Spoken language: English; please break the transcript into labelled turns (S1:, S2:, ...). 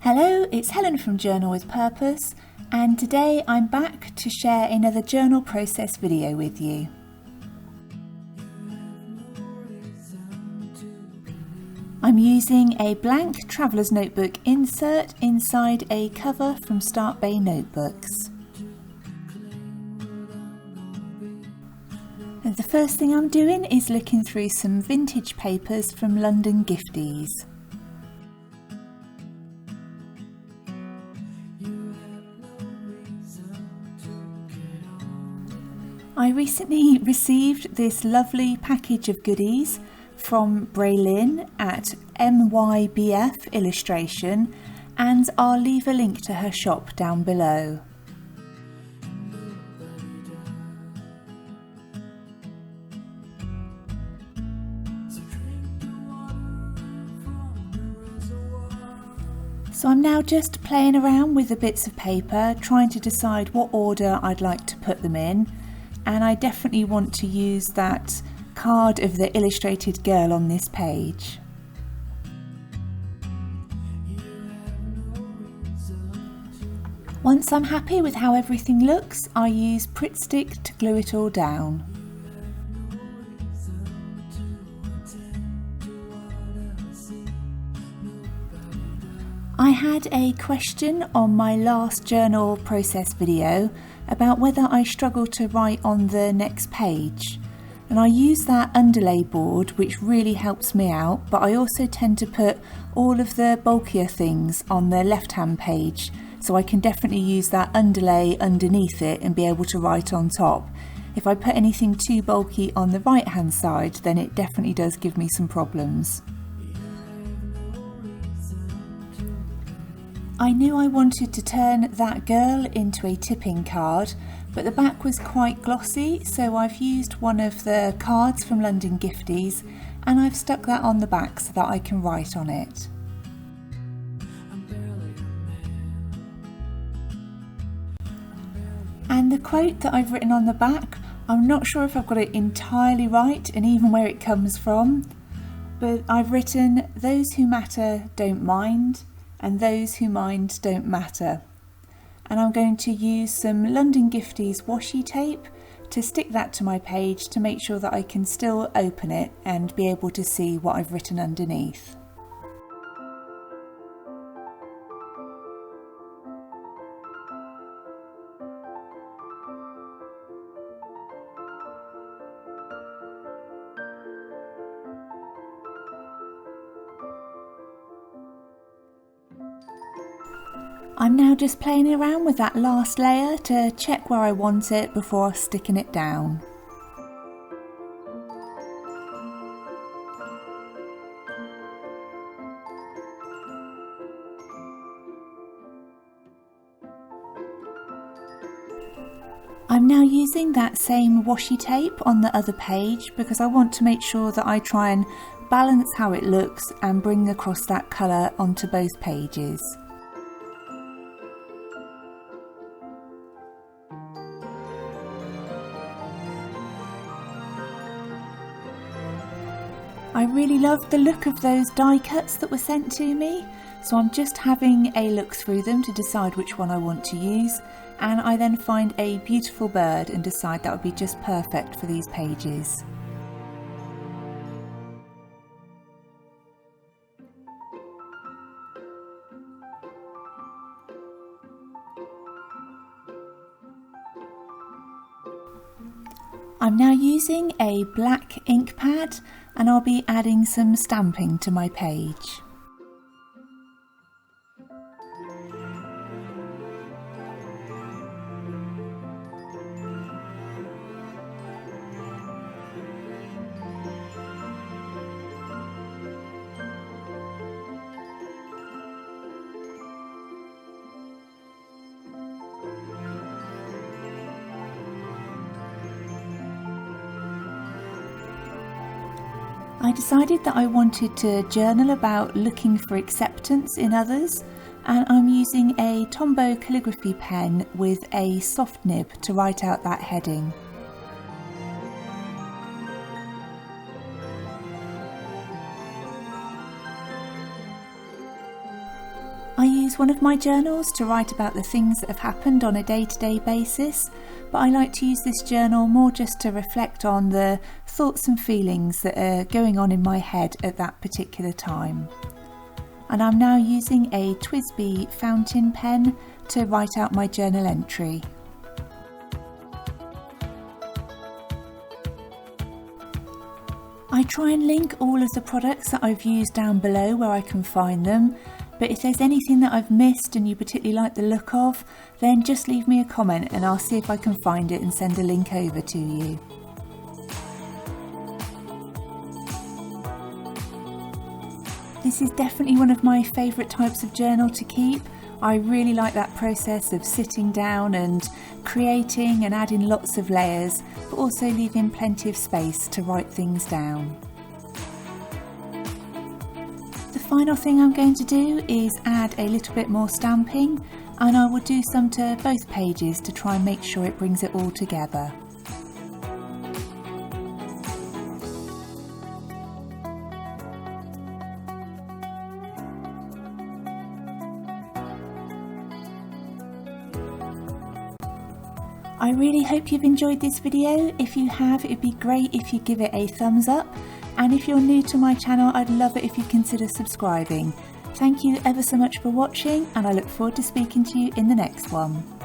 S1: Hello, it's Helen from Journal with Purpose, and today I'm back to share another journal process video with you. I'm using a blank traveller's notebook insert inside a cover from Start Bay Notebooks. And the first thing I'm doing is looking through some vintage papers from London Gifties. I recently received this lovely package of goodies from Braylin at MYBF Illustration, and I'll leave a link to her shop down below. So I'm now just playing around with the bits of paper, trying to decide what order I'd like to put them in. And I definitely want to use that card of the illustrated girl on this page. Once I'm happy with how everything looks, I use Pritt Stick to glue it all down. I had a question on my last journal process video about whether I struggle to write on the next page, and I use that underlay board, which really helps me out, but I also tend to put all of the bulkier things on the left hand page, so I can definitely use that underlay underneath it and be able to write on top. If I put anything too bulky on the right hand side, then it definitely does give me some problems. I knew I wanted to turn that girl into a tipping card, but the back was quite glossy, so I've used one of the cards from London Gifties and I've stuck that on the back so that I can write on it. And the quote that I've written on the back, I'm not sure if I've got it entirely right and even where it comes from, but I've written, "Those who matter don't mind, and those who mind don't matter." And I'm going to use some London Gifties washi tape to stick that to my page to make sure that I can still open it and be able to see what I've written underneath. I'm now just playing around with that last layer to check where I want it before sticking it down. I'm now using that same washi tape on the other page because I want to make sure that I try and balance how it looks and bring across that colour onto both pages. I really loved the look of those die cuts that were sent to me, so I'm just having a look through them to decide which one I want to use, and I then find a beautiful bird and decide that would be just perfect for these pages. I'm now using a black ink pad and I'll be adding some stamping to my page. I decided that I wanted to journal about looking for acceptance in others, and I'm using a Tombow calligraphy pen with a soft nib to write out that heading. I use one of my journals to write about the things that have happened on a day-to-day basis, but I like to use this journal more just to reflect on the thoughts and feelings that are going on in my head at that particular time. And I'm now using a TWSBI fountain pen to write out my journal entry. I try and link all of the products that I've used down below where I can find them, but if there's anything that I've missed and you particularly like the look of, then just leave me a comment and I'll see if I can find it and send a link over to you. This is definitely one of my favourite types of journal to keep. I really like that process of sitting down and creating and adding lots of layers, but also leaving plenty of space to write things down. The final thing I'm going to do is add a little bit more stamping, and I will do some to both pages to try and make sure it brings it all together. I really hope you've enjoyed this video. If you have, it'd be great if you give it a thumbs up, and if you're new to my channel, I'd love it if you consider subscribing. Thank you ever so much for watching, and I look forward to speaking to you in the next one.